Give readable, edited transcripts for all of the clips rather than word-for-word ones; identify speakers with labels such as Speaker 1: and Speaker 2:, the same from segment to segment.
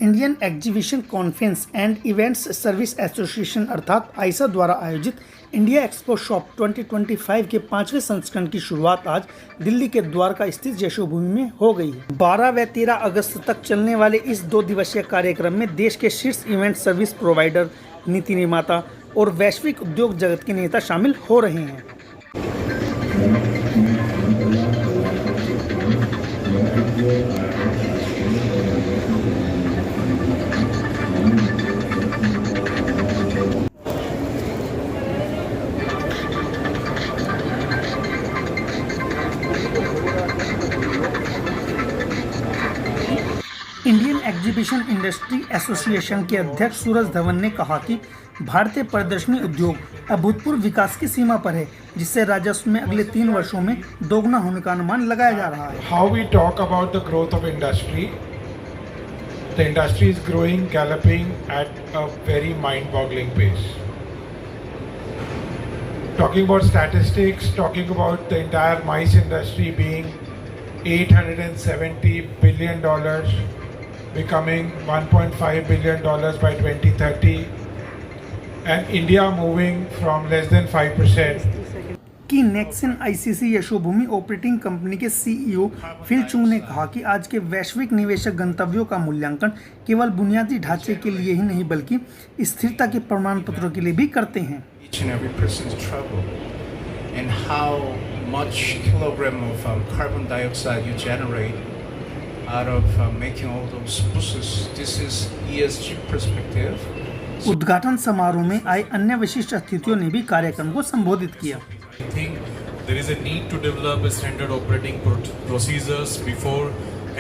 Speaker 1: Indian exhibition conference and events service association अर्थात आइसा द्वारा आयोजित इंडिया एक्सपो शॉप 2025 के 5वें संस्करण की शुरुआत आज दिल्ली के द्वारका स्थित यशोभूमि में हो गई है। 12 व 13 अगस्त तक चलने वाले इस 2 दिवसीय कार्यक्रम में देश के शीर्ष इवेंट सर्विस प्रोवाइडर, नीति निर्माता और वैश्विक उद्योग जगत के नेता शामिल हो रहे हैं। इंडियन एग्जीबिशन इंडस्ट्री एसोसिएशन के अध्यक्ष सूरज धवन ने कहा कि भारतीय प्रदर्शनी उद्योग अभूतपूर्व विकास की सीमा पर है, जिससे राजस्व में अगले 3 वर्षों में दोगुना होने का अनुमान लगाया जा रहा है।
Speaker 2: How we talk about the growth of industry, the industry is growing, galloping at a very mind-boggling pace. Talking about statistics, talking about the entire mice industry being $870 billion, becoming $1.5 billion by 2030, and India moving from less than 5%.
Speaker 1: कि Nexon ICC Yashobhoomi operating company के CEO Phil चुंग ने कहा कि आज के वैश्विक निवेशक गंतव्यों का मूल्यांकन केवल बुनियादी ढांचे के लिए ही नहीं बल्कि स्थिरता के प्रमाण पत्रों के लिए भी करते हैं।
Speaker 3: Each and every person's trouble and how much kilogram of carbon dioxide you generate out of making all those buses. This is ESG perspective.
Speaker 1: उद्घाटन समारोह में आए अन्य विशिष्ट अतिथियों ने भी कार्यक्रम को संबोधित किया।
Speaker 4: I think there is a need to develop a standard operating procedures before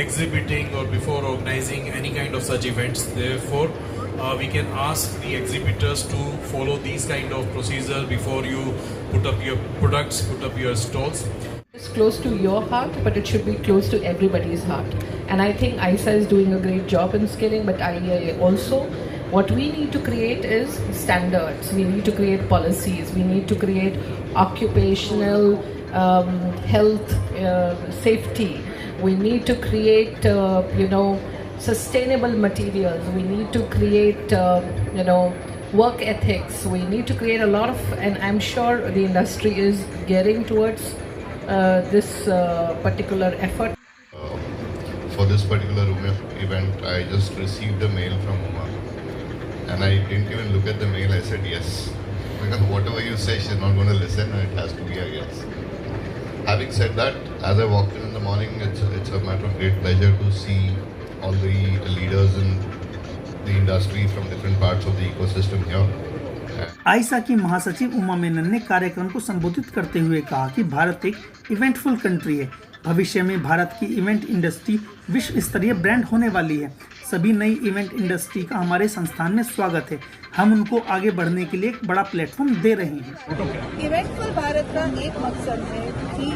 Speaker 4: exhibiting or before organizing any kind of such events. Therefore, we can ask the exhibitors to follow these kind of procedures before you put up your products, put up your stalls.
Speaker 5: It's close to your heart, but it should be close to everybody's heart. And I think ISA is doing a great job in scaling, but IEA also. What we need to create is standards. We need to create policies. We need to create occupational health, safety. We need to create, sustainable materials. We need to create, work ethics. We need to create a lot of, and I'm sure the industry is gearing towards this particular effort.
Speaker 6: For this particular event, I just received a mail from Uma, and I didn't even look at the mail. I said yes, because whatever you say, she's not going to listen, and it has to be a yes. Having said that, as I walked in the morning, it's a matter of great pleasure to see all the leaders in the industry from different parts of the ecosystem here.
Speaker 1: आइसा की महासचिव उमा मेनन ने कार्यक्रम को संबोधित करते हुए कहा कि भारत एक इवेंटफुल कंट्री है। भविष्य में भारत की इवेंट इंडस्ट्री विश्व स्तरीय ब्रांड होने वाली है। सभी नई इवेंट इंडस्ट्री का हमारे संस्थान में स्वागत है। हम उनको आगे बढ़ने के लिए एक बड़ा प्लेटफॉर्म दे रहे हैं।
Speaker 7: इवेंटफुल भारत का एक मकसद है कि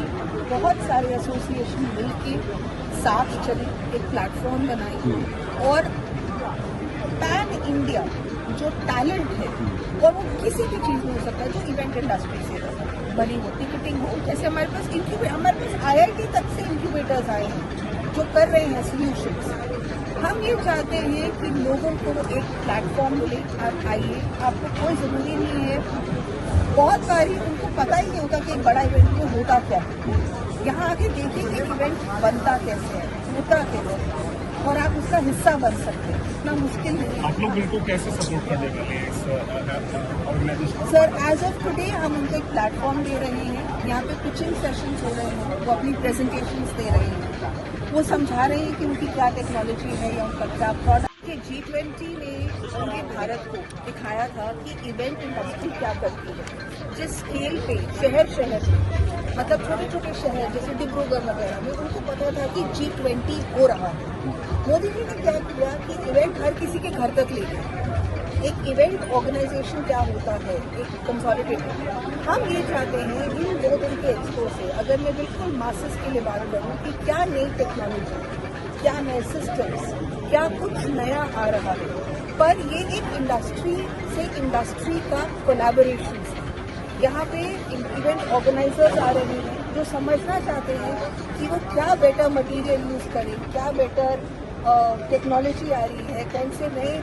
Speaker 7: बहुत सारे एसोसिएशन मिलकर साथ चले, एक प्लेटफॉर्म बनाए और पैन इंडिया जो टैलेंट है, और वो किसी भी चीज़ में हो सकता है जो इवेंट इंडस्ट्री से बनी हो, टिकटिंग हो, जैसे हमारे पास IIT तक से इंक्यूबेटर्स आए हैं जो कर रहे हैं सॉल्यूशंस। हम ये चाहते हैं कि लोगों को एक प्लेटफॉर्म मिले। आप आइए, आपको कोई ज़रूरी नहीं है, बहुत बारी उनको पता ही नहीं होता कि एक बड़ा इवेंट में होता क्या है। यहाँ आके देखिए कि इवेंट बनता कैसे है, होता कैसे है, और आप उसका हिस्सा बन सकते हैं। इतना मुश्किल नहीं है।
Speaker 8: आप लोग बिल्कुल कैसे सपोर्ट करने वाले हैं इस organisation?
Speaker 7: Sir, as of today हम उनको एक प्लेटफॉर्म दे रहे हैं। यहाँ पे पिचिंग सेशंस हो रहे हैं, वो अपनी प्रेजेंटेशंस दे रहे हैं, वो समझा रहे हैं कि उनकी क्या टेक्नोलॉजी है या उनका क्या प्रोडक्ट है। G20 ने पूरे भारत को दिखाया था कि इवेंट इंडस्ट्री क्या करती है। जिस स्केल पे शहर मतलब छोटे छोटे शहर जैसे डिब्रूगढ़ वगैरह में उनको पता था कि G20 हो रहा है। मोदी जी ने क्या किया कि इवेंट हर किसी के घर तक ले गया। एक इवेंट ऑर्गेनाइजेशन क्या होता है, एक कंसोलिडेटेड। हम ये चाहते हैं इन 2 दिन के एक्सपो से, अगर मैं बिल्कुल मासेस के लिए बात करूँ कि क्या नई टेक्नोलॉजी, क्या नए सिस्टम्स, क्या कुछ नया आ रहा है, पर ये एक इंडस्ट्री से इंडस्ट्री का कोलैबोरेशन है। यहाँ पे इवेंट ऑर्गेनाइजर्स आ रहे हैं जो समझना चाहते हैं कि वो क्या बेटर मटेरियल यूज़ करें, क्या बेटर टेक्नोलॉजी आ रही है, कौन से नए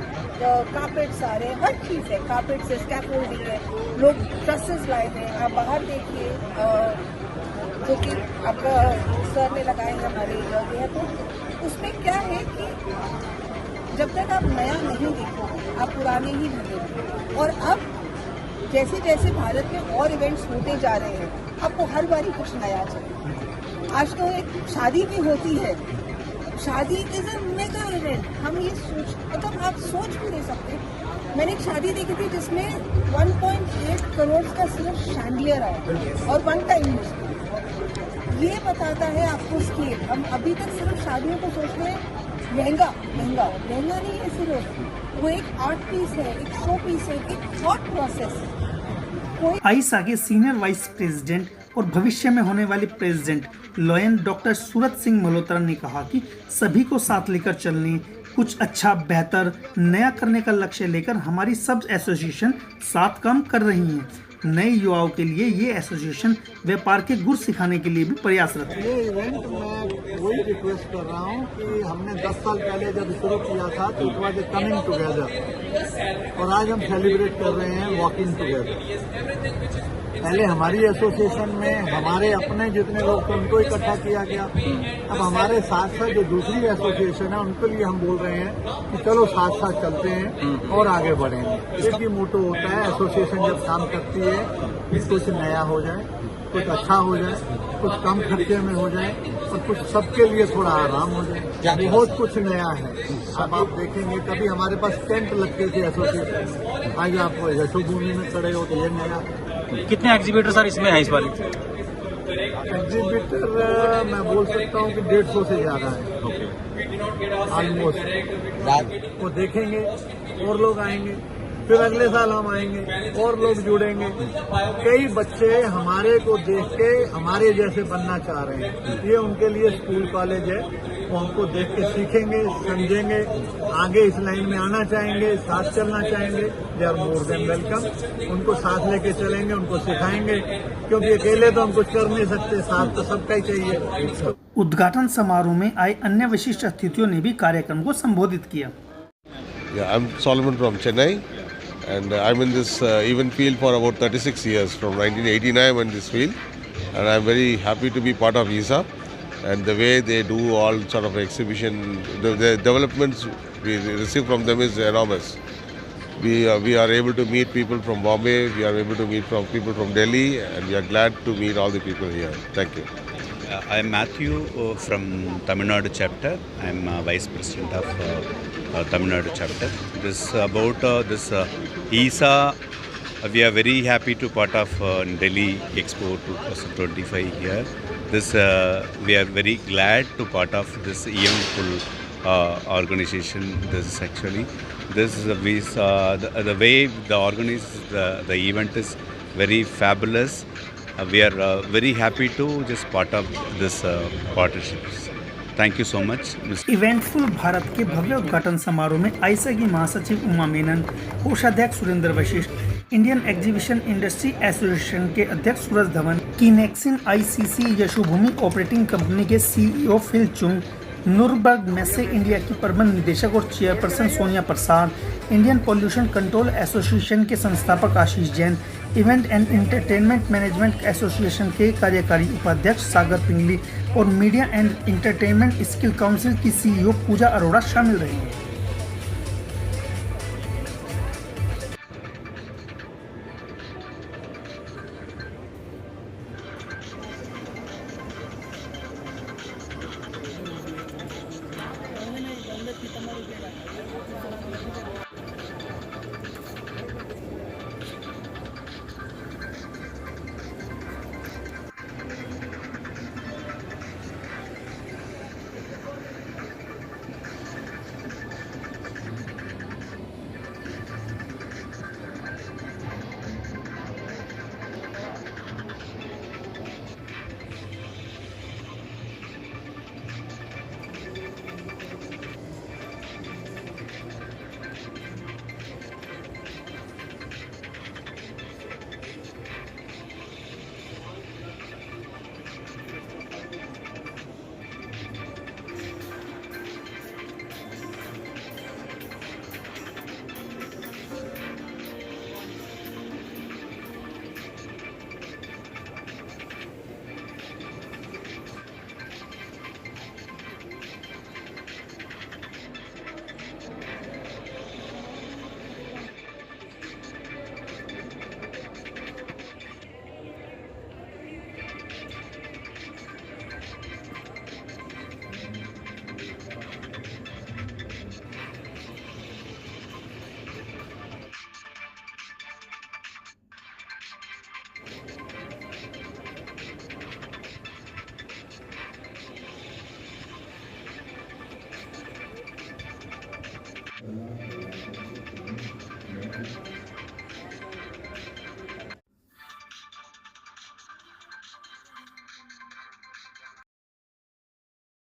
Speaker 7: कार्पेट्स आ रहे हैं, हर चीज़ है। कार्पेट से स्कैफोल्डिंग है, लोग ट्रसेस लाए हैं। आप बाहर देखिए जो कि आपका सर ने लगाए हैं हमारे ये, तो उसमें क्या है कि जब तक आप नया नहीं देखोगे आप पुराने ही मिलेंगे। और अब जैसे जैसे भारत में और इवेंट्स होते जा रहे हैं, आपको हर बारी कुछ नया चाहिए। आज तो एक शादी भी होती है, शादी इज अ मेगा इवेंट। हम ये मतलब आप सोच भी नहीं सकते। मैंने एक शादी देखी थी जिसमें 1.8 करोड़ का सिर्फ शैंडलियर आया और वन टाइम यूज। ये बताता है आपको स्केल। हम अभी तक सिर्फ शादियों को सोच रहे हैं महंगा नहीं है, सिर्फ वो एक आर्ट पीस है, एक शो पीस है, एक थॉट प्रोसेस है।
Speaker 1: आइसा के सीनियर वाइस प्रेसिडेंट और भविष्य में होने वाली president lion doctor Surat Singh Malhotra ने कहा कि सभी को साथ लेकर चलने, कुछ अच्छा बेहतर नया करने का लक्ष्य लेकर हमारी सब एसोसिएशन साथ काम कर रही हैं। नए युवाओं के लिए ये एसोसिएशन व्यापार के गुर सिखाने के लिए भी प्रयासरत है।
Speaker 9: ये इवेंट मैं वही रिक्वेस्ट कर रहा हूँ कि हमने 10 साल पहले जब शुरू किया था तो it was a coming together, और आज हम सेलिब्रेट कर रहे हैं वॉकिंग टुगेदर। पहले हमारी एसोसिएशन में हमारे अपने जितने लोग थे उनको इकट्ठा किया गया। अब हमारे साथ साथ जो दूसरी एसोसिएशन है उनके लिए हम बोल रहे हैं कि चलो साथ साथ चलते हैं और आगे बढ़ेंगे। एक ही मोटो होता है, एसोसिएशन जब काम करती है कि कुछ नया हो जाए, कुछ अच्छा हो जाए, कुछ कम खर्चे में हो जाए और कुछ सबके लिए थोड़ा आराम हो जाए। बहुत कुछ नया है। अब आप देखेंगे कभी हमारे पास टेंट लगते थे एसोसिएशन, आज आप यशोभूमि में खड़े हो तो ये नया।
Speaker 10: कितने एग्जीबिटर सर इसमें है इस बार?
Speaker 9: एग्जीबिटर मैं बोल सकता हूँ कि 150 से ज्यादा है ऑलमोस्ट। वो देखेंगे और लोग आएंगे, फिर अगले साल हम आएंगे और लोग जुड़ेंगे। कई बच्चे हमारे को देख के हमारे जैसे बनना चाह रहे हैं। ये उनके लिए स्कूल कॉलेज है, वो हमको देख के सीखेंगे, समझेंगे, आगे इस लाइन में आना चाहेंगे, साथ चलना चाहेंगे। They are more than welcome. उनको साथ लेके चलेंगे, उनको सिखाएंगे, क्योंकि अकेले तो हम कुछ कर नहीं सकते, साथ तो सबका ही चाहिए।
Speaker 1: उद्घाटन समारोह में आए अन्य विशिष्ट अतिथियों ने भी कार्यक्रम को संबोधित किया।
Speaker 11: I'm Solomon from Chennai, and I'm in this event field for about 36 years, from 1989 in this field, and I'm very happy to be part of ISA, and the way they do all sort of exhibition, the developments we receive from them is enormous. We are able to meet people from Bombay, we are able to meet people from Delhi, and we are glad to meet all the people here. Thank you.
Speaker 12: I'm Matthew from Tamil Nadu chapter. I'm Vice President of Tamil Nadu chapter. This about this ISA. We are very happy to part of Delhi Expo 2025 here. This we are very glad to part of this eventful organization. This is actually this is the way the organize the event is very fabulous. We are very happy to just part of this partnerships. Thank you so much.
Speaker 1: Eventful Bharat के भव्य उद्घाटन समारोह में आइसा की महासचिव उमा मेनन, कोषाध्यक्ष Surendra Vashishtha, Indian exhibition industry association के अध्यक्ष सूरज धवन, कीनेक्सिन आईसीसी यशोभूमि ऑपरेटिंग कंपनी के CEO Phil Chung, Nurnberg Messe India की प्रबंध निदेशक और chairperson Sonia Prasad, Indian pollution control association के संस्थापक Ashish Jain, event and entertainment management association के कार्यकारी उपाध्यक्ष सागर पिंगली और media and entertainment skill council की सीईओ पूजा अरोड़ा शामिल रही।